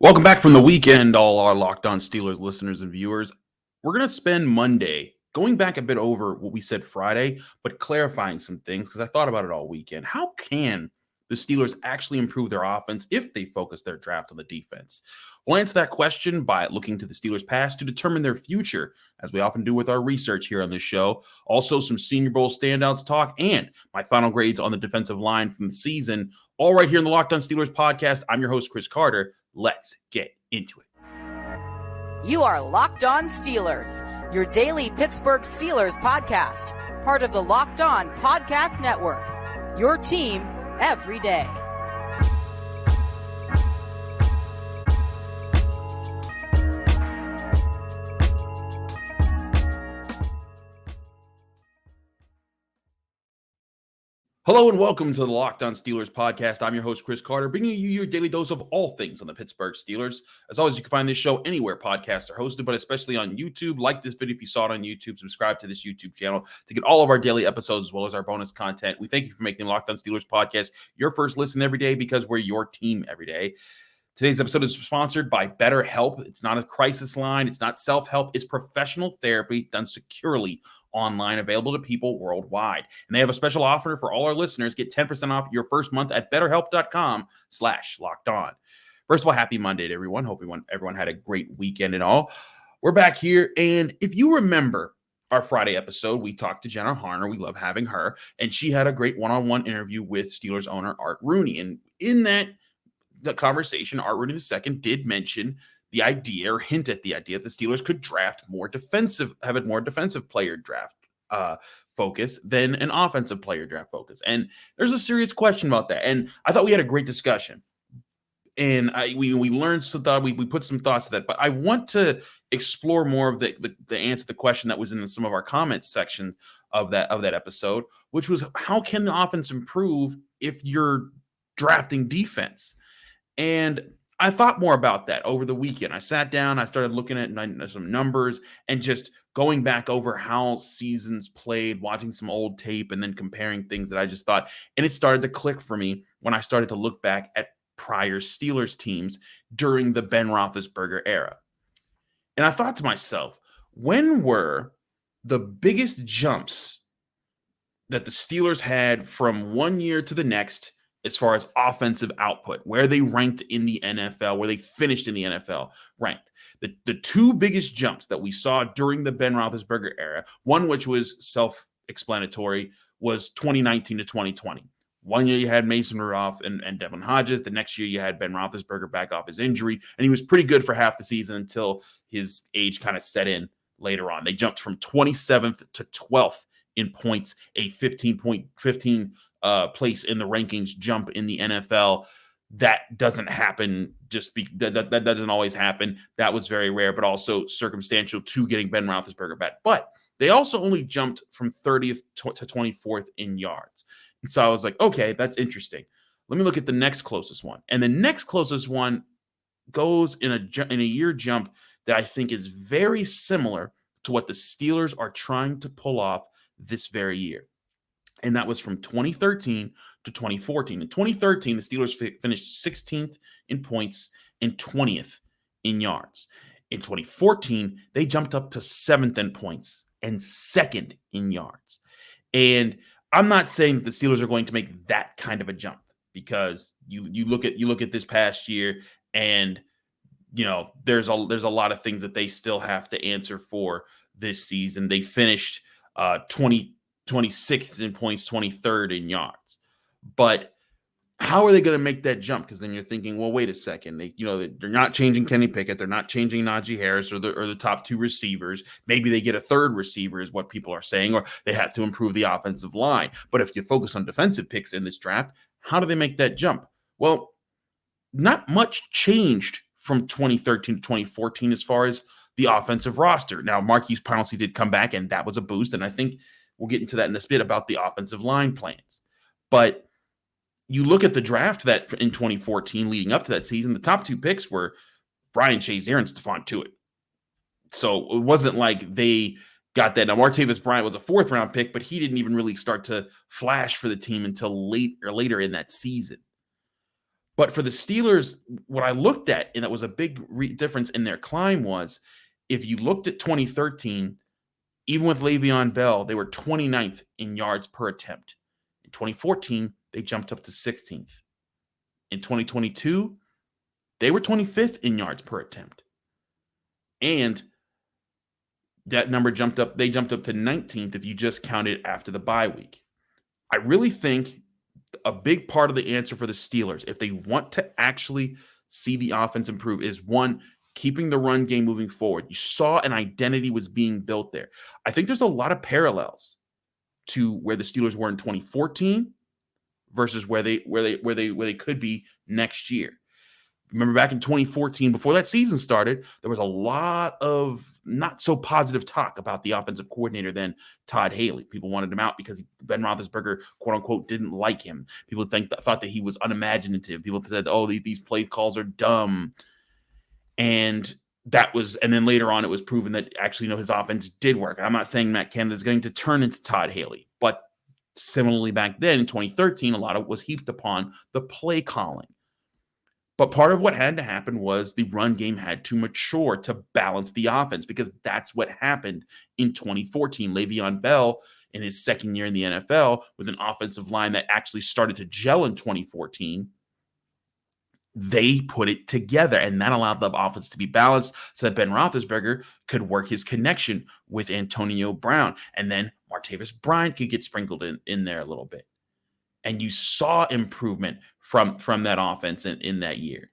Welcome back from the weekend, all our Locked On Steelers listeners and viewers. We're going to spend Monday going back a bit over what we said Friday, but clarifying some things because I thought about it all weekend. How can the Steelers actually improve their offense if they focus their draft on the defense? We'll answer that question by looking to the Steelers' past to determine their future, as we often do with our research here on this show. Also, some Senior Bowl standouts talk and my final grades on the defensive line from the season, all right here in the Locked On Steelers podcast. I'm your host, Chris Carter. Let's get into it. You are Locked On Steelers, your daily Pittsburgh Steelers podcast, part of the Locked On Podcast Network, your team every day. Hello and welcome to the Locked On Steelers podcast. I'm your host, Chris Carter, bringing you your daily dose of all things on the Pittsburgh Steelers. As always, you can find this show anywhere podcasts are hosted, but especially on YouTube. Like this video if you saw it on YouTube. Subscribe to this YouTube channel to get all of our daily episodes as well as our bonus content. We thank you for making the Locked On Steelers podcast your first listen every day because we're your team every day. Today's episode is sponsored by BetterHelp. It's not a crisis line. It's not self-help. It's professional therapy done securely online, available to people worldwide. And they have a special offer for all our listeners. Get 10% off your first month at betterhelp.com/lockedon. First of all, happy Monday to everyone. Hope everyone had a great weekend and all. We're back here. And if you remember our Friday episode, we talked to Jenna Harner. We love having her. And she had a great one-on-one interview with Steelers owner Art Rooney. And in the conversation, Art Rooney II did mention the idea or hint at the idea that the Steelers could draft have a more defensive player draft focus than an offensive player draft focus. And there's a serious question about that. And I thought we had a great discussion. And we learned some thought, we put some thoughts to that. But I want to explore more of the answer to the question that was in some of our comments section of that episode, which was how can the offense improve if you're drafting defense? And I thought more about that over the weekend. I sat down, I started looking at some numbers and just going back over how seasons played, watching some old tape, and then comparing things that I just thought. And it started to click for me when I started to look back at prior Steelers teams during the Ben Roethlisberger era. And I thought to myself, when were the biggest jumps that the Steelers had from one year to the next as far as offensive output, where they ranked in the NFL, where they finished in the NFL ranked? The two biggest jumps that we saw during the Ben Roethlisberger era, one which was self-explanatory, was 2019 to 2020. One year you had Mason Rudolph and Devin Hodges. The next year you had Ben Roethlisberger back off his injury, and he was pretty good for half the season until his age kind of set in later on. They jumped from 27th to 12th in points, a 15 place in the rankings jump in the NFL. That doesn't happen. That doesn't always happen. That was very rare, but also circumstantial to getting Ben Roethlisberger back. But they also only jumped from 30th to 24th in yards. And so I was like, okay, that's interesting. Let me look at the next closest one. And the next closest one goes in a year jump that I think is very similar to what the Steelers are trying to pull off this very year. And that was from 2013 to 2014. In 2013, the Steelers finished 16th in points and 20th in yards. In 2014, they jumped up to 7th in points and 2nd in yards. And I'm not saying that the Steelers are going to make that kind of a jump, because you look at this past year, and there's a lot of things that they still have to answer for this season. They finished 26th in points, 23rd in yards. But how are they going to make that jump? Because then you're thinking, well, wait a second. They're not changing Kenny Pickett. They're not changing Najee Harris or the top two receivers. Maybe they get a third receiver is what people are saying, or they have to improve the offensive line. But if you focus on defensive picks in this draft, how do they make that jump? Well, not much changed from 2013 to 2014 as far as the offensive roster. Now, Marquise Pouncey did come back, and that was a boost. And I think we'll get into that in a bit about the offensive line plans. But you look at the draft that in 2014 leading up to that season, the top two picks were Brian Shazier and Stephon Tuitt. So it wasn't like they got that. Now, Martavis Bryant was a 4th-round pick, but he didn't even really start to flash for the team until later in that season. But for the Steelers, what I looked at, and that was a big difference in their climb, was if you looked at 2013, even with Le'Veon Bell, they were 29th in yards per attempt. In 2014, they jumped up to 16th. In 2022, they were 25th in yards per attempt. And that number jumped up. They jumped up to 19th if you just counted after the bye week. I really think a big part of the answer for the Steelers, if they want to actually see the offense improve, is one, keeping the run game moving forward. You saw an identity was being built there. I think there's a lot of parallels to where the Steelers were in 2014 versus where they could be next year. Remember back in 2014, before that season started, there was a lot of not so positive talk about the offensive coordinator then, Todd Haley. People wanted him out because Ben Roethlisberger, quote unquote, didn't like him. People thought that he was unimaginative. People said, oh, these play calls are dumb. And then later on, it was proven that actually, his offense did work. I'm not saying Matt Canada is going to turn into Todd Haley, but similarly back then in 2013, a lot of it was heaped upon the play calling. But part of what had to happen was the run game had to mature to balance the offense, because that's what happened in 2014. Le'Veon Bell, in his second year in the NFL, with an offensive line that actually started to gel in 2014, they put it together, and that allowed the offense to be balanced so that Ben Roethlisberger could work his connection with Antonio Brown, and then Martavis Bryant could get sprinkled in there a little bit. And you saw improvement from that offense in that year.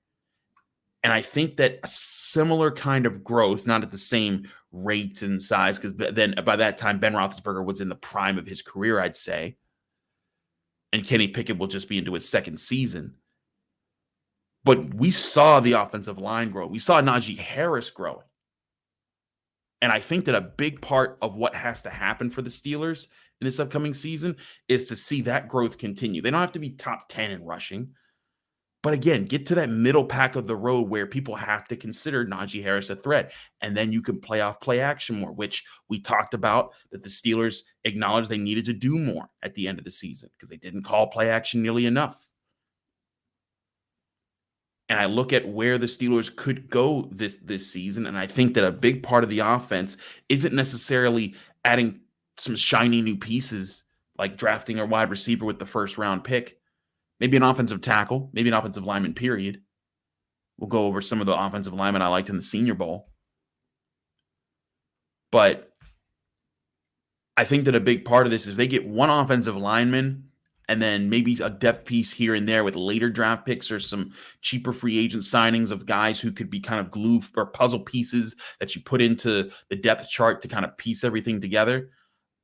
And I think that a similar kind of growth, not at the same rate and size, because then by that time, Ben Roethlisberger was in the prime of his career, I'd say. And Kenny Pickett will just be into his second season. But we saw the offensive line grow. We saw Najee Harris growing. And I think that a big part of what has to happen for the Steelers in this upcoming season is to see that growth continue. They don't have to be top 10 in rushing. But again, get to that middle pack of the road where people have to consider Najee Harris a threat. And then you can play off play action more, which we talked about that the Steelers acknowledged they needed to do more at the end of the season because they didn't call play action nearly enough. And I look at where the Steelers could go this season, and I think that a big part of the offense isn't necessarily adding some shiny new pieces like drafting a wide receiver with the first round pick. Maybe an offensive tackle, maybe an offensive lineman, period. We'll go over some of the offensive linemen I liked in the Senior Bowl. But I think that a big part of this is they get one offensive lineman and then maybe a depth piece here and there with later draft picks or some cheaper free agent signings of guys who could be kind of glue or puzzle pieces that you put into the depth chart to kind of piece everything together.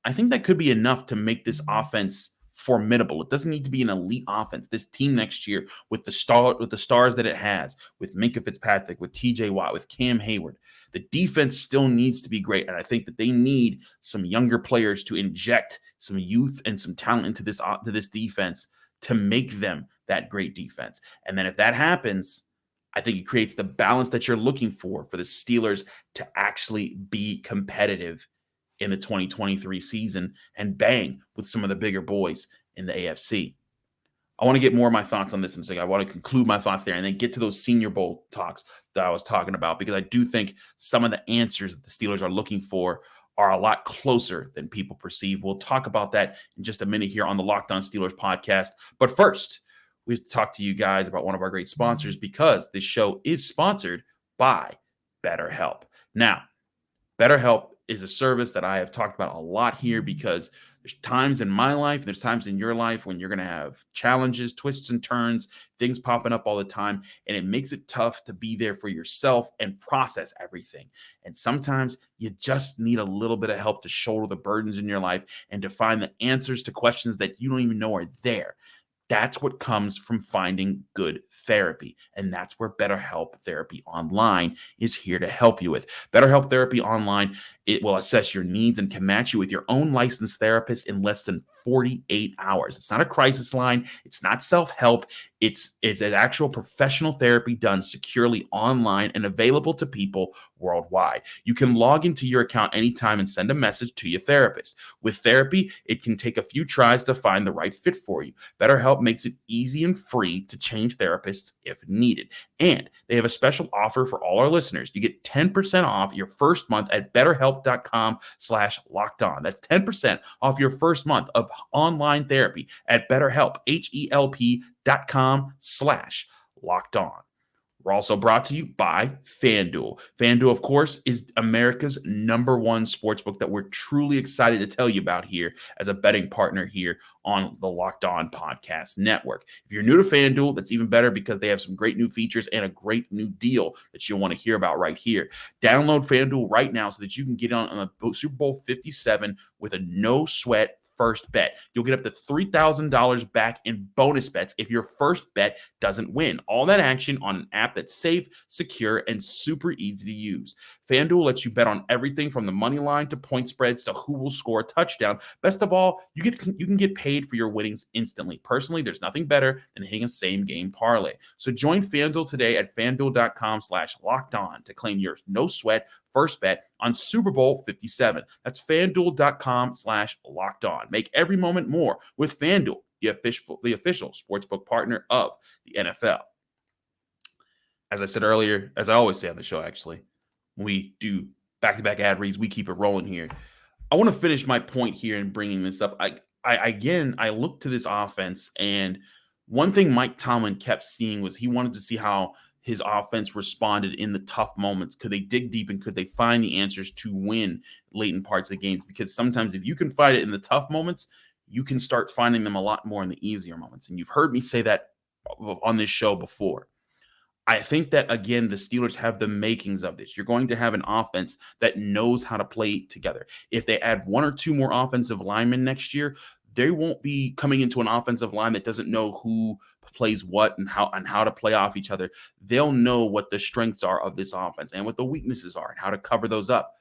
I think that could be enough to make this offense formidable. It doesn't need to be an elite offense. This team next year with the stars that it has, with Minkah Fitzpatrick, with TJ Watt, with Cam Heyward, the defense still needs to be great. And I think that they need some younger players to inject some youth and some talent into this defense to make them that great defense. And then if that happens, I think it creates the balance that you're looking for the Steelers to actually be competitive in the 2023 season and bang with some of the bigger boys in the AFC. I want to get more of my thoughts on this in a second. I want to conclude my thoughts there and then get to those Senior Bowl talks that I was talking about, because I do think some of the answers that the Steelers are looking for are a lot closer than people perceive. We'll talk about that in just a minute here on the Locked On Steelers podcast. But first, we've talked to you guys about one of our great sponsors, because this show is sponsored by BetterHelp. Now, BetterHelp is a service that I have talked about a lot here, because there's times in my life, there's times in your life when you're going to have challenges, twists and turns, things popping up all the time, and it makes it tough to be there for yourself and process everything. And sometimes you just need a little bit of help to shoulder the burdens in your life and to find the answers to questions that you don't even know are there. That's what comes from finding good therapy. And that's where BetterHelp Therapy Online is here to help you with. BetterHelp Therapy Online, it will assess your needs and can match you with your own licensed therapist in less than 48 hours. It's not a crisis line. It's not self-help. It's an actual professional therapy done securely online and available to people worldwide. You can log into your account anytime and send a message to your therapist. With therapy, it can take a few tries to find the right fit for you. BetterHelp makes it easy and free to change therapists if needed. And they have a special offer for all our listeners. You get 10% off your first month at betterhelp.com/lockedon. That's 10% off your first month of online therapy at BetterHelp, HELP.com/lockedon. We're also brought to you by FanDuel. FanDuel, of course, is America's #1 sportsbook that we're truly excited to tell you about here as a betting partner here on the Locked On Podcast Network. If you're new to FanDuel, that's even better because they have some great new features and a great new deal that you'll want to hear about right here. Download FanDuel right now so that you can get on the Super Bowl 57 with a no-sweat first bet. You'll get up to $3,000 back in bonus bets if your first bet doesn't win. All that action on an app that's safe, secure, and super easy to use. FanDuel lets you bet on everything from the money line to point spreads to who will score a touchdown. Best of all, you can get paid for your winnings instantly. Personally, there's nothing better than hitting a same-game parlay. So join FanDuel today at FanDuel.com/lockedon to claim your no-sweat first bet on Super Bowl 57. That's FanDuel.com/lockedon. Make every moment more with FanDuel, the official sportsbook partner of the NFL. As I said earlier, as I always say on the show, actually, when we do back-to-back ad reads, we keep it rolling here. I want to finish my point here in bringing this up. I look to this offense, and one thing Mike Tomlin kept seeing was he wanted to see how his offense responded in the tough moments. Could they dig deep and could they find the answers to win late in parts of the games? Because sometimes if you can find it in the tough moments, you can start finding them a lot more in the easier moments. And you've heard me say that on this show before. I think that, again, the Steelers have the makings of this. You're going to have an offense that knows how to play together. If they add one or two more offensive linemen next year, they won't be coming into an offensive line that doesn't know who plays what and how to play off each other. They'll know what the strengths are of this offense and what the weaknesses are and how to cover those up.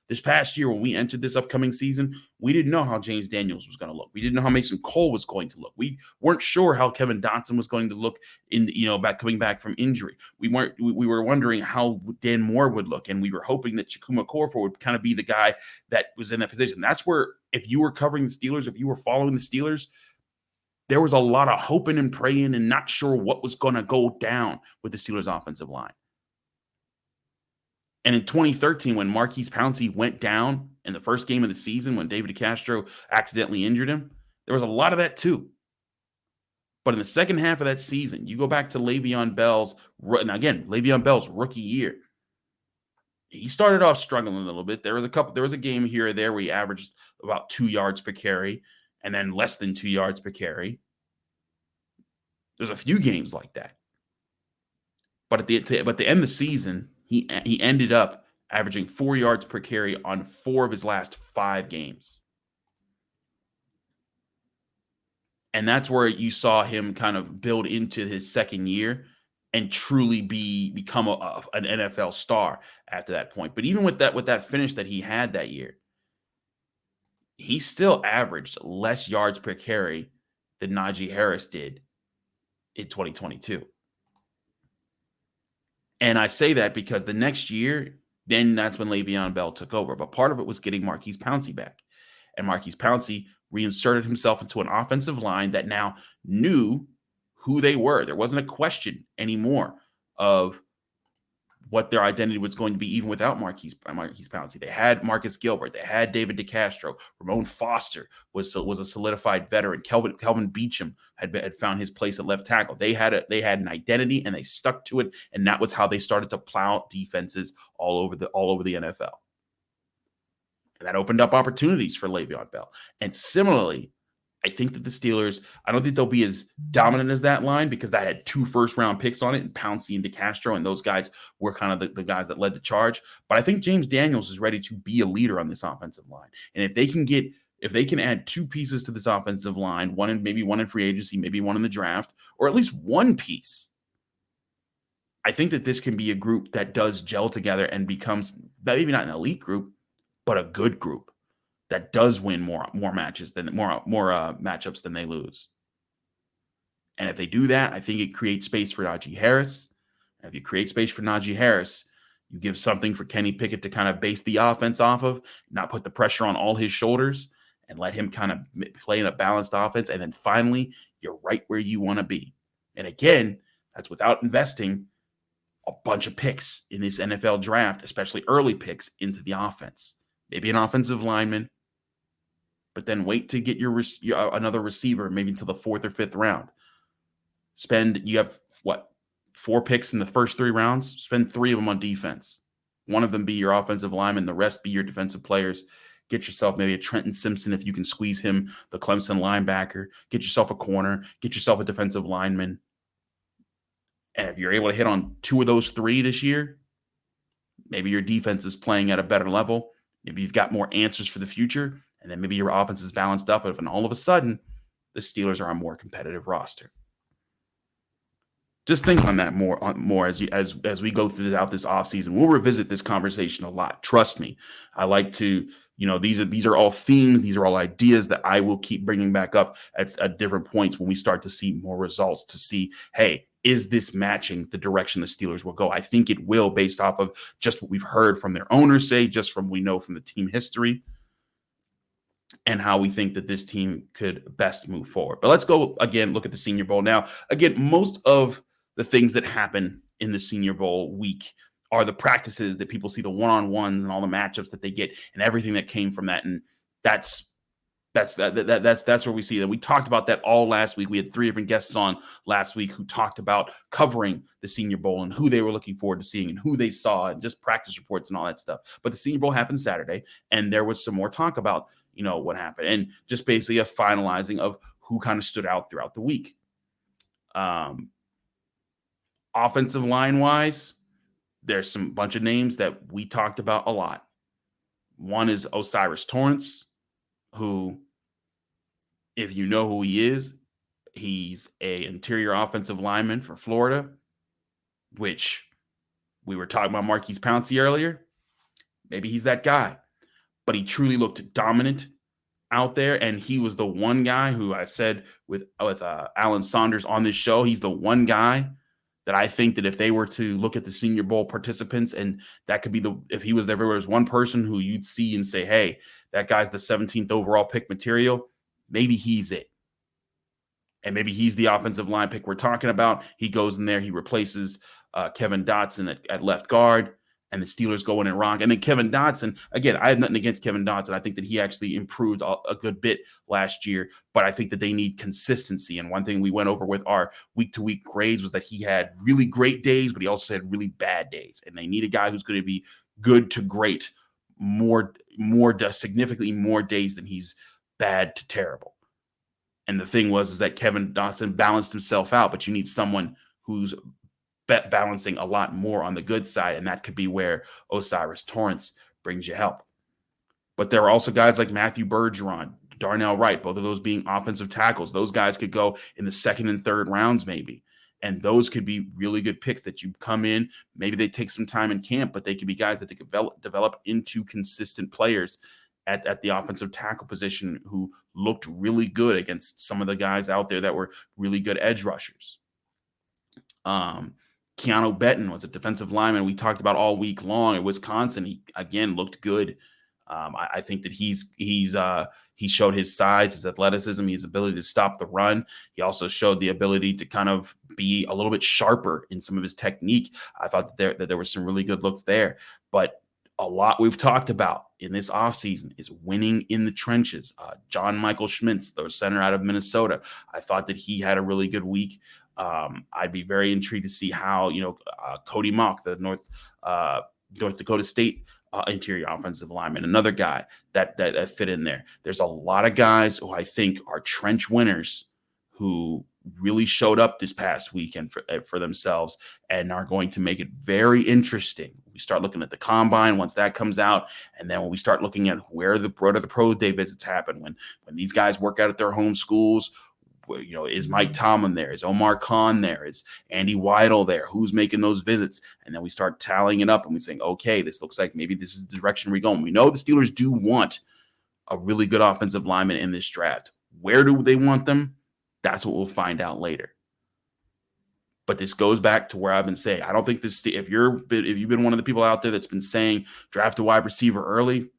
This past year, when we entered this upcoming season, we didn't know how James Daniels was going to look. We didn't know how Mason Cole was going to look. We weren't sure how Kevin Dotson was going to look coming back from injury. We were wondering how Dan Moore would look, and we were hoping that Chukuma Okorafor would kind of be the guy that was in that position. That's where, if you were covering the Steelers, if you were following the Steelers, there was a lot of hoping and praying and not sure what was going to go down with the Steelers offensive line. And in 2013, when Marquise Pouncey went down in the first game of the season, when David DeCastro accidentally injured him, there was a lot of that too. But in the second half of that season, you go back to Le'Veon Bell's rookie year. He started off struggling a little bit. There was a game here or there where he averaged about 2 yards per carry and then less than 2 yards per carry. There's a few games like that. But at the end of the season, he ended up averaging 4 yards per carry on 4 of his last 5 games. And that's where you saw him kind of build into his second year and truly become an NFL star after that point. But even with that finish that he had that year, he still averaged less yards per carry than Najee Harris did in 2022. And I say that because the next year, then that's when Le'Veon Bell took over. But part of it was getting Marquise Pouncey back. And Marquise Pouncey reinserted himself into an offensive line that now knew who they were. There wasn't a question anymore of what their identity was going to be, even without Marquise Pouncey. They had Marcus Gilbert. They had David DeCastro. Ramon Foster was a solidified veteran. Kelvin Beachum had found his place at left tackle. They had an identity, and they stuck to it, and that was how they started to plow defenses all over the NFL. And that opened up opportunities for Le'Veon Bell. And similarly, I think that the Steelers, I don't think they'll be as dominant as that line because that had 2 first-round picks on it, and Pouncey and DeCastro, and those guys were kind of the guys that led the charge. But I think James Daniels is ready to be a leader on this offensive line. And if they can add 2 pieces to this offensive line, one in free agency, maybe one in the draft, or at least one piece, I think that this can be a group that does gel together and becomes maybe not an elite group, but a good group. that does win more matches than more matchups than they lose. And if they do that, I think it creates space for Najee Harris. And if you create space for Najee Harris, you give something for Kenny Pickett to kind of base the offense off of, not put the pressure on all his shoulders, and let him kind of play in a balanced offense. And then finally, you're right where you want to be. And again, that's without investing a bunch of picks in this NFL draft, especially early picks into the offense. Maybe an offensive lineman, but then wait to get your another receiver, maybe until the 4th or 5th round. You have 4 picks in the first 3 rounds, spend 3 of them on defense. One of them be your offensive lineman, the rest be your defensive players. Get yourself maybe a Trenton Simpson if you can squeeze him, the Clemson linebacker. Get yourself a corner. Get yourself a defensive lineman. And if you're able to hit on 2 of those 3 this year, maybe your defense is playing at a better level. Maybe you've got more answers for the future, and then maybe your offense is balanced up. And all of a sudden, the Steelers are a more competitive roster. Just think on that more as we go throughout this offseason. We'll revisit this conversation a lot. Trust me. I like to, these are all themes. These are all ideas that I will keep bringing back up at different points when we start to see more results, to see, hey, is this matching the direction the Steelers will go? I think it will, based off of just what we've heard from their owners say, just from we know from the team history, and how we think that this team could best move forward. But let's go again, look at the Senior Bowl. Now, again, most of the things that happen in the Senior Bowl week are the practices that people see, the one-on-ones and all the matchups that they get and everything that came from that. And that's where we see that. We talked about that all last week. We had 3 different guests on last week who talked about covering the Senior Bowl and who they were looking forward to seeing and who they saw and just practice reports and all that stuff. But the Senior Bowl happened Saturday, and there was some more talk about, what happened, and just basically a finalizing of who kind of stood out throughout the week. Offensive line wise, there's some bunch of names that we talked about a lot. One is O'Cyrus Torrence, who, if you know who he is, he's an interior offensive lineman for Florida, which we were talking about Marquise Pouncey earlier. Maybe he's that guy, but he truly looked dominant out there. And he was the one guy who I said with Alan Saunders on this show, he's the one guy that I think that if they were to look at the Senior Bowl participants, and that could be if he was there, there was one person who you'd see and say, hey, that guy's the 17th overall pick material, maybe he's it. And maybe he's the offensive line pick we're talking about. He goes in there, he replaces Kevin Dotson at left guard, and the Steelers go in and rock. And then Kevin Dotson, again, I have nothing against Kevin Dotson. I think that he actually improved a good bit last year, but I think that they need consistency. And one thing we went over with our week-to-week grades was that he had really great days, but he also had really bad days. And they need a guy who's going to be good to great significantly more days than he's bad to terrible. And the thing is that Kevin Dotson balanced himself out, but you need someone who's balancing a lot more on the good side, and that could be where O'Cyrus Torrence brings you help. But there are also guys like Matthew Bergeron, Darnell Wright, both of those being offensive tackles. Those guys could go in the 2nd and 3rd rounds maybe, and those could be really good picks that you come in. Maybe they take some time in camp, but they could be guys that they could develop into consistent players at the offensive tackle position who looked really good against some of the guys out there that were really good edge rushers. Keanu Benton was a defensive lineman we talked about all week long at Wisconsin. He, again, looked good. I think that he showed his size, his athleticism, his ability to stop the run. He also showed the ability to kind of be a little bit sharper in some of his technique. I thought that there were some really good looks there. But a lot we've talked about in this offseason is winning in the trenches. John Michael Schmitz, the center out of Minnesota, I thought that he had a really good week. I'd be very intrigued to see how, Cody Mock, the North Dakota State interior offensive lineman, another guy that fit in there. There's a lot of guys who I think are trench winners who really showed up this past weekend for themselves and are going to make it very interesting. We start looking at the combine once that comes out, and then when we start looking at where the pro day visits happen, when these guys work out at their home schools. Is Mike Tomlin there? Is Omar Khan there? Is Andy Weidel there? Who's making those visits? And then we start tallying it up and we saying, okay, this looks like maybe this is the direction we're going. We know the Steelers do want a really good offensive lineman in this draft. Where do they want them? That's what we'll find out later. But this goes back to where I've been saying, I don't think this, if you've been one of the people out there that's been saying draft a wide receiver early,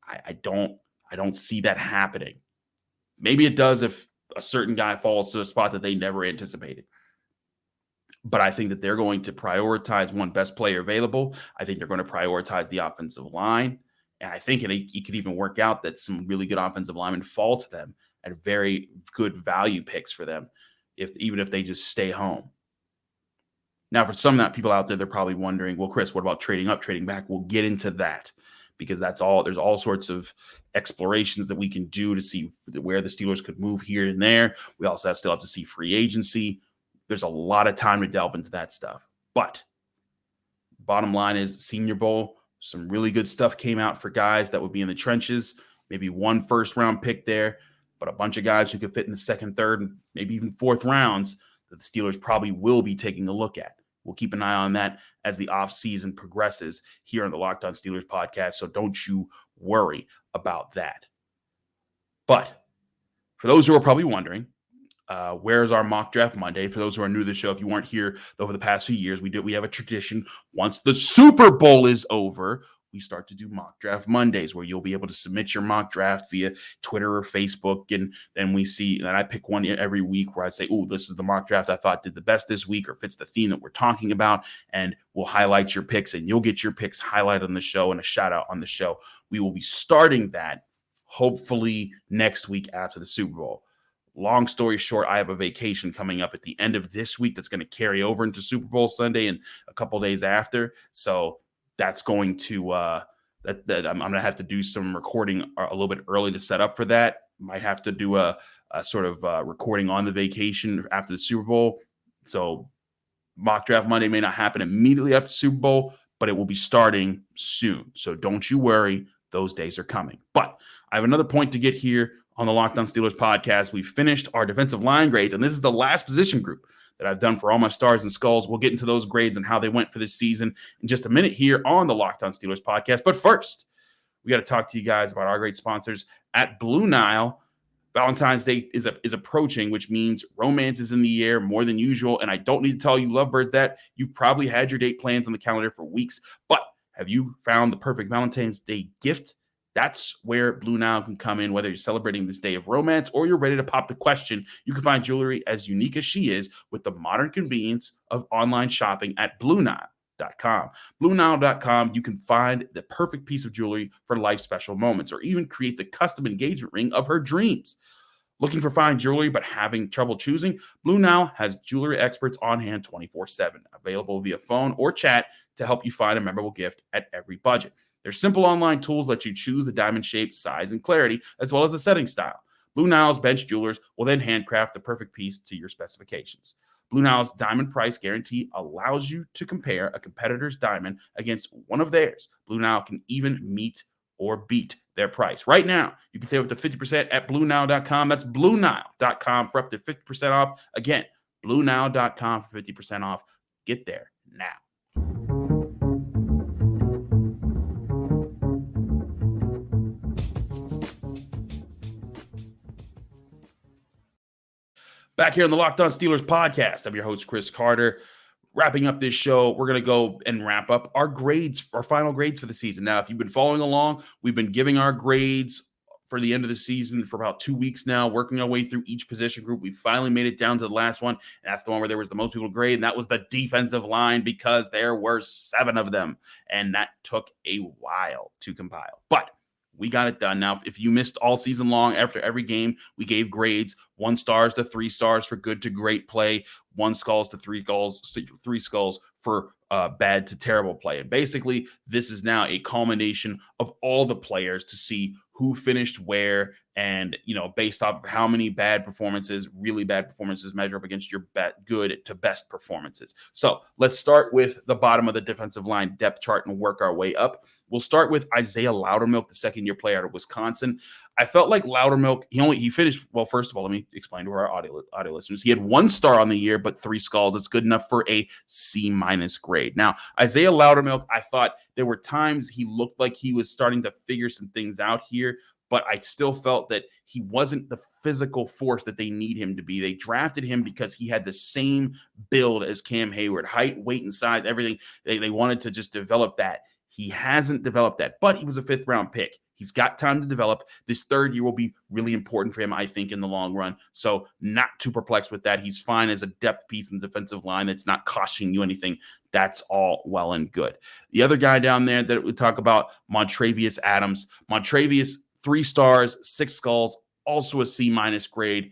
I don't see that happening. Maybe it does if a certain guy falls to a spot that they never anticipated. But I think that they're going to prioritize one best player available. I think they're going to prioritize the offensive line. And I think it could even work out that some really good offensive linemen fall to them at very good value picks for them, even if they just stay home. Now, for some people out there, they're probably wondering, well, Chris, what about trading up, trading back? We'll get into that because there's all sorts of explorations that we can do to see where the Steelers could move here and there. We also still have to see free agency. There's a lot of time to delve into that stuff. But bottom line is Senior Bowl, some really good stuff came out for guys that would be in the trenches, maybe one first-round pick there, but a bunch of guys who could fit in the second, third, and maybe even fourth rounds that the Steelers probably will be taking a look at. We'll keep an eye on that as the offseason progresses here on the Locked On Steelers podcast, so don't you worry about that. But for those who are probably wondering, where's our mock draft Monday? For those who are new to the show, if you weren't here over the past few years, we have a tradition. Once the Super Bowl is over, we start to do mock draft Mondays where you'll be able to submit your mock draft via Twitter or Facebook. And then I pick one every week where I say, oh, this is the mock draft I thought did the best this week or fits the theme that we're talking about. And we'll highlight your picks and you'll get your picks highlighted on the show and a shout out on the show. We will be starting that hopefully next week after the Super Bowl. Long story short, I have a vacation coming up at the end of this week that's going to carry over into Super Bowl Sunday and a couple days after. So that's going to I'm going to have to do some recording a little bit early to set up for that. Might have to do a sort of recording on the vacation after the Super Bowl. So mock draft Monday may not happen immediately after Super Bowl, but it will be starting soon. So don't you worry. Those days are coming. But I have another point to get here on the Locked On Steelers podcast. We finished our defensive line grades, and this is the last position group that I've done for all my stars and skulls. We'll get into those grades and how they went for this season in just a minute here on the Locked On Steelers podcast. But first, we got to talk to you guys about our great sponsors at Blue Nile. Valentine's Day is approaching, which means romance is in the air more than usual. And I don't need to tell you lovebirds that you've probably had your date plans on the calendar for weeks. But have you found the perfect Valentine's Day gift? That's where Blue Nile can come in, whether you're celebrating this day of romance or you're ready to pop the question. You can find jewelry as unique as she is with the modern convenience of online shopping at BlueNile.com. BlueNile.com, you can find the perfect piece of jewelry for life's special moments or even create the custom engagement ring of her dreams. Looking for fine jewelry but having trouble choosing? Blue Nile has jewelry experts on hand 24/7, available via phone or chat to help you find a memorable gift at every budget. Their simple online tools let you choose the diamond shape, size, and clarity, as well as the setting style. Blue Nile's bench jewelers will then handcraft the perfect piece to your specifications. Blue Nile's diamond price guarantee allows you to compare a competitor's diamond against one of theirs. Blue Nile can even meet or beat their price. Right now, you can save up to 50% at BlueNile.com. That's BlueNile.com for up to 50% off. Again, BlueNile.com for 50% off. Get there now. Back here on the Locked On Steelers podcast, I'm your host, Chris Carter. Wrapping up this show, we're going to go and wrap up our grades, our final grades for the season. Now, if you've been following along, we've been giving our grades for the end of the season for about 2 weeks now, working our way through each position group. We finally made it down to the last one, and that's the one where there was the most people to grade, and that was the defensive line because there were 7 of them, and that took a while to compile. But we got it done. Now, if you missed all season long, after every game, we gave grades 1 stars to 3 stars for good to great play, 1 skulls to 3 skulls for bad to terrible play. And basically, this is now a culmination of all the players to see who finished where and, based off of how many bad performances, really bad performances measure up against your good to best performances. So let's start with the bottom of the defensive line depth chart and work our way up. We'll start with Isaiah Loudermilk, the second-year player out of Wisconsin. I felt like Loudermilk, he finished, well, first of all, let me explain to our audio listeners. He had 1 star on the year, but 3 skulls. That's good enough for a C- grade. Now, Isaiah Loudermilk, I thought there were times he looked like he was starting to figure some things out here, but I still felt that he wasn't the physical force that they need him to be. They drafted him because he had the same build as Cam Heyward, height, weight, and size, everything. They wanted to just develop that. He hasn't developed that, but he was a 5th-round pick. He's got time to develop. This 3rd year will be really important for him, I think, in the long run. So not too perplexed with that. He's fine as a depth piece in the defensive line that's not costing you anything. That's all well and good. The other guy down there that we talk about, Montravius Adams. Montravius, 3 stars, 6 skulls, also a C- grade.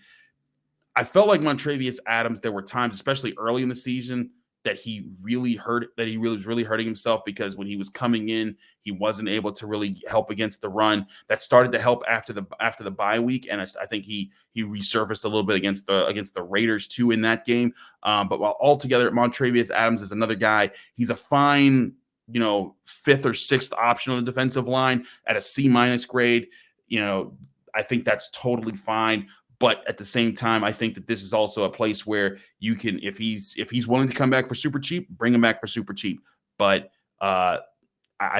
I felt like Montravius Adams, there were times, especially early in the season, that he was really hurting himself because when he was coming in, he wasn't able to really help against the run. That started to help after the bye week, and I think he resurfaced a little bit against the Raiders too in that game. But while altogether, Montravius Adams is another guy. He's a fine, 5th or 6th option on the defensive line at a C- grade. I think that's totally fine. But at the same time, I think that this is also a place where you can, if he's willing to come back for super cheap, bring him back for super cheap. But I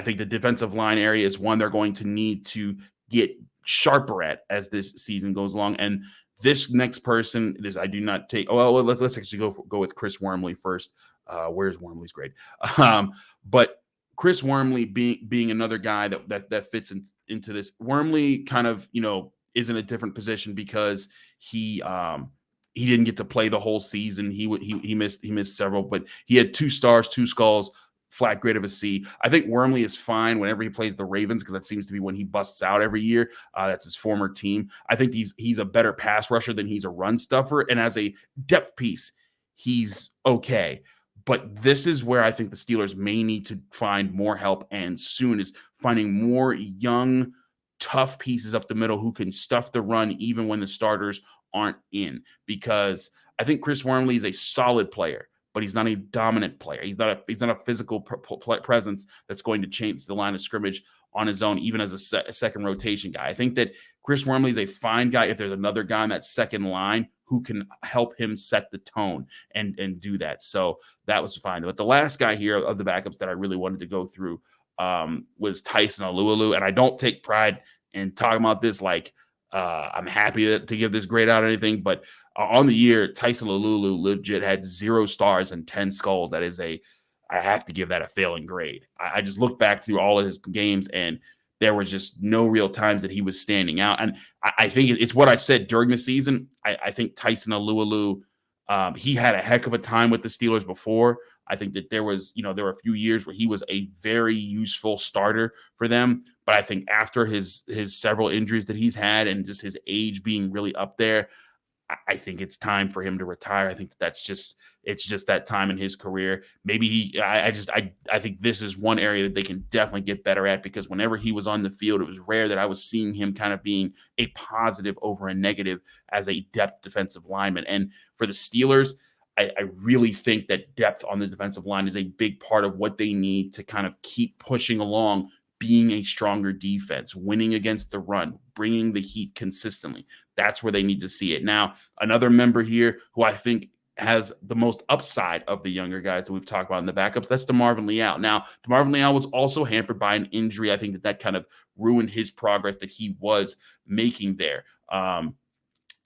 think the defensive line area is one they're going to need to get sharper at as this season goes along. And this next person, I do not take. Oh, well, let's actually go with Chris Wormley first. Where's Wormley's grade? But Chris Wormley being another guy that fits into this. Wormley kind of is in a different position because he didn't get to play the whole season. He missed several, but he had 2 stars, 2 skulls, flat grade of a C. I think Wormley is fine whenever he plays the Ravens because that seems to be when he busts out every year. That's his former team. I think he's a better pass rusher than he's a run stuffer, and as a depth piece, he's okay. But this is where I think the Steelers may need to find more help, and soon, is finding more young, tough pieces up the middle who can stuff the run even when the starters aren't in, because I think Chris Wormley is a solid player, but he's not a dominant player. He's not a physical presence that's going to change the line of scrimmage on his own, even as a second rotation guy. I think that Chris Wormley is a fine guy if there's another guy on that second line who can help him set the tone and do that. So that was fine. But the last guy here of the backups that I really wanted to go through was Tyson Alualu. And I don't take pride in talking about this like I'm happy to give this grade out or anything, but on the year, Tyson Alualu legit had 0 stars and 10 skulls. That is I have to give that a failing grade. I just looked back through all of his games, and there was just no real times that he was standing out. And I think it's what I said during the season. I think Tyson Alualu, he had a heck of a time with the Steelers before. I think that there were a few years where he was a very useful starter for them. But I think after his several injuries that he's had and just his age being really up there, I think it's time for him to retire. I think it's just that time in his career. Maybe I think this is one area that they can definitely get better at, because whenever he was on the field, it was rare that I was seeing him kind of being a positive over a negative as a depth defensive lineman. And for the Steelers, I really think that depth on the defensive line is a big part of what they need to kind of keep pushing along, being a stronger defense, winning against the run, bringing the heat consistently. That's where they need to see it. Now, another member here who I think has the most upside of the younger guys that we've talked about in the backups, that's DeMarvin Leal. Now, DeMarvin Leal was also hampered by an injury. I think that kind of ruined his progress that he was making there.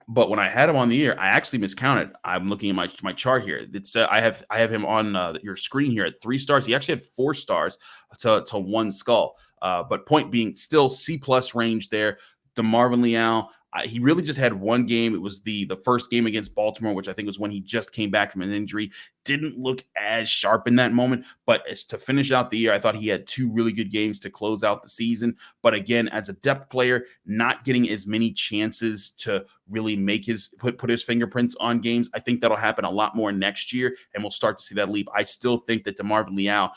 But when I had him on the air, I actually miscounted. I'm looking at my chart here. It's I have him on your screen here at 3 stars. He actually had 4 stars to 1 skull. But point being, still C+ range there. DeMarvin Leal, he really just had one game. It was the first game against Baltimore, which I think was when he just came back from an injury. Didn't look as sharp in that moment, but as to finish out the year, I thought he had 2 really good games to close out the season. But again, as a depth player, not getting as many chances to really make put his fingerprints on games. I think that'll happen a lot more next year, and we'll start to see that leap. I still think that DeMarvin Leal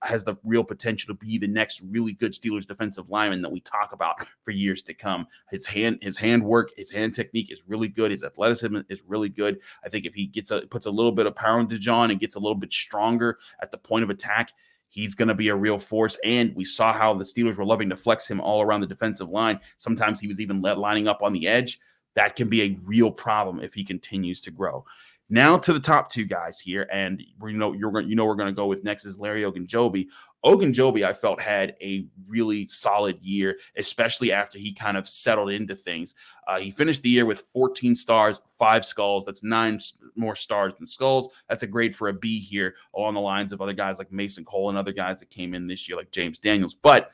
has the real potential to be the next really good Steelers defensive lineman that we talk about for years to come. His hand work, his hand technique is really good. His athleticism is really good. I think if he puts a little bit of poundage on and gets a little bit stronger at the point of attack, he's going to be a real force. And we saw how the Steelers were loving to flex him all around the defensive line. Sometimes he was even lining up on the edge. That can be a real problem if he continues to grow. Now to the top two guys here, and we're going to go with next is Larry Ogunjobi. Ogunjobi, I felt, had a really solid year, especially after he kind of settled into things. He finished the year with 14 stars, 5 skulls. That's 9 more stars than skulls. That's a grade for a B here, along the lines of other guys like Mason Cole and other guys that came in this year like James Daniels. But,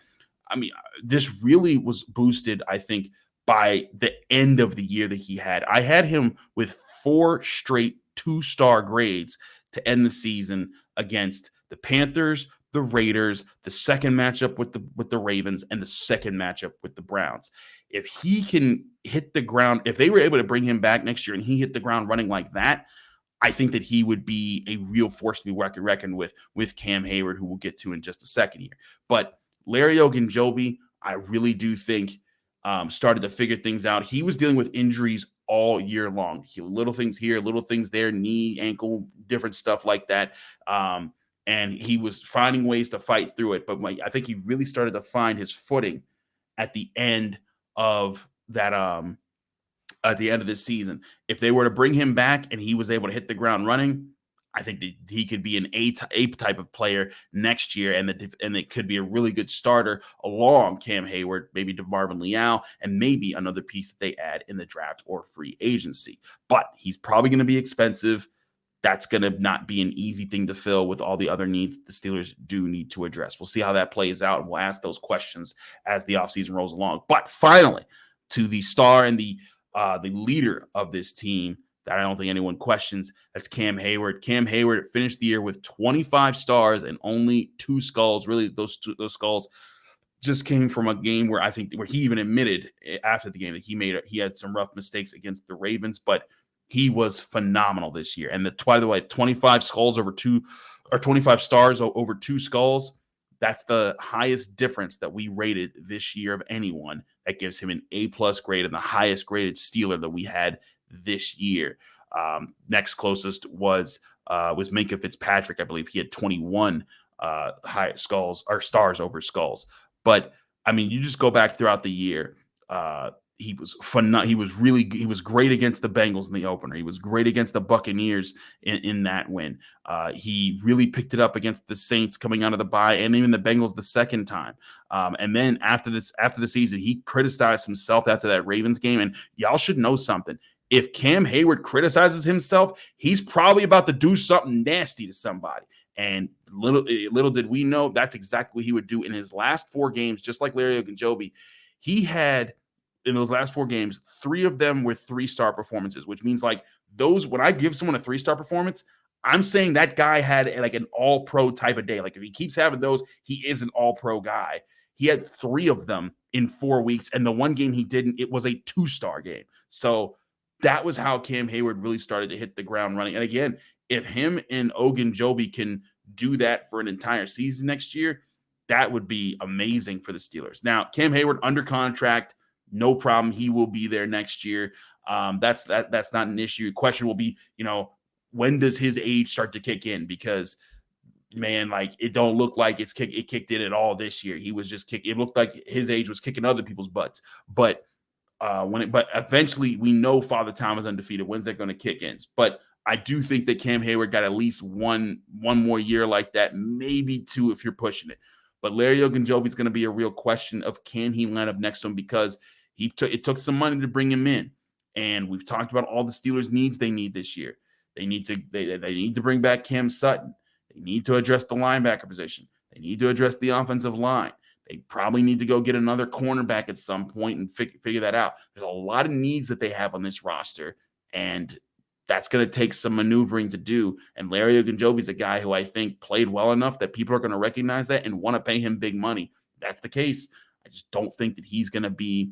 I mean, this really was boosted, I think, by the end of the year that he had. I had him with 4 straight 2-star grades to end the season against the Panthers, the Raiders, the second matchup with the Ravens, and the second matchup with the Browns. If he can hit the ground, if they were able to bring him back next year and he hit the ground running like that, I think that he would be a real force to be reckoned with Cam Heyward, who we'll get to in just a second here. But Larry Ogunjobi, I really do think started to figure things out. He was dealing with injuries all year long. Little things here, little things there, knee, ankle, different stuff like that. And he was finding ways to fight through it. But I think he really started to find his footing at the end of that, at the end of this season. If they were to bring him back and he was able to hit the ground running, I think that he could be an A type of player next year, and it could be a really good starter along Cam Heyward, maybe DeMarvin Leal, and maybe another piece that they add in the draft or free agency. But he's probably going to be expensive. That's going to not be an easy thing to fill with all the other needs the Steelers do need to address. We'll see how that plays out, and we'll ask those questions as the offseason rolls along. But finally, to the star and the leader of this team that I don't think anyone questions, that's Cam Heyward. Cam Heyward finished the year with 25 stars and only 2 skulls. Really, those skulls just came from a game where he even admitted after the game that he had some rough mistakes against the Ravens, but he was phenomenal this year. And by the way, 25 skulls over 2, or 25 stars over 2 skulls, that's the highest difference that we rated this year of anyone. That gives him an A+ grade and the highest graded Steeler that we had this year. Next closest was Minkah Fitzpatrick. I believe he had 21 high skulls or stars over skulls. But I mean, you just go back throughout the year. He was He was great against the Bengals in the opener. He was great against the Buccaneers in that win. He really picked it up against the Saints coming out of the bye, and even the Bengals the second time. And then after the season, he criticized himself after that Ravens game. And y'all should know something. If Cam Heyward criticizes himself, he's probably about to do something nasty to somebody. And little did we know, that's exactly what he would do in his last 4 games, just like Larry Ogunjobi. He had, in those last 4 games, 3 of them were 3-star performances, which means like those, when I give someone a 3-star performance, I'm saying that guy had like an all-pro type of day. Like if he keeps having those, he is an all-pro guy. He had 3 of them in 4 weeks, and the one game he didn't, it was a 2-star game. So that was how Cam Heyward really started to hit the ground running. And again, if him and Ogunjobi can do that for an entire season next year, that would be amazing for the Steelers. Now, Cam Heyward under contract, no problem. He will be there next year. That's not an issue. The question will be, when does his age start to kick in? Because, man, like it don't look like it kicked in at all this year. He was just it looked like his age was kicking other people's butts. But eventually we know Father Time is undefeated. When's that going to kick in? But I do think that Cam Heyward got at least one more year like that, maybe 2 if you're pushing it. But Larry Ogunjobi is going to be a real question of, can he line up next to him, because it took some money to bring him in. And we've talked about all the Steelers' needs they need this year. They need to bring back Cam Sutton. They need to address the linebacker position. They need to address the offensive line. They probably need to go get another cornerback at some point and figure that out. There's a lot of needs that they have on this roster, and that's going to take some maneuvering to do. And Larry Ogunjobi is a guy who I think played well enough that people are going to recognize that and want to pay him big money. That's the case. I just don't think that he's going to be.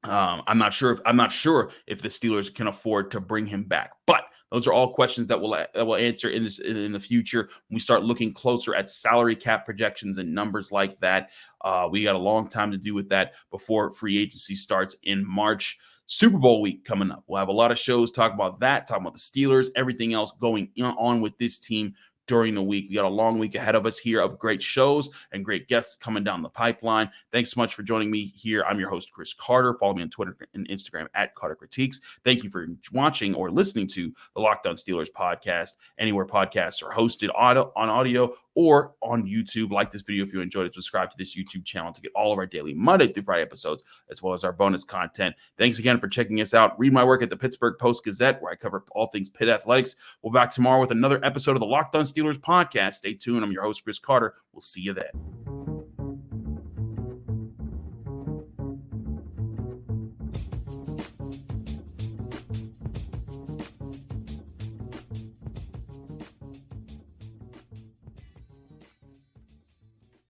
I'm not sure if the Steelers can afford to bring him back. But those are all questions that we'll answer in the future when we start looking closer at salary cap projections and numbers like that. We got a long time to do with that before free agency starts in March. Super Bowl week coming up. We'll have a lot of shows talking about that, talking about the Steelers, everything else going on with this team during the week. We got a long week ahead of us here of great shows and great guests coming down the pipeline. Thanks so much for joining me here. I'm your host, Chris Carter. Follow me on Twitter and Instagram at Carter Critiques. Thank you for watching or listening to the Locked On Steelers podcast, anywhere podcasts are hosted on audio or on YouTube. Like this video if you enjoyed it. Subscribe to this YouTube channel to get all of our daily Monday through Friday episodes, as well as our bonus content. Thanks again for checking us out. Read my work at the Pittsburgh Post-Gazette, where I cover all things Pitt athletics. We'll be back tomorrow with another episode of the Locked On Steelers podcast. Stay tuned. I'm your host, Chris Carter. We'll see you then.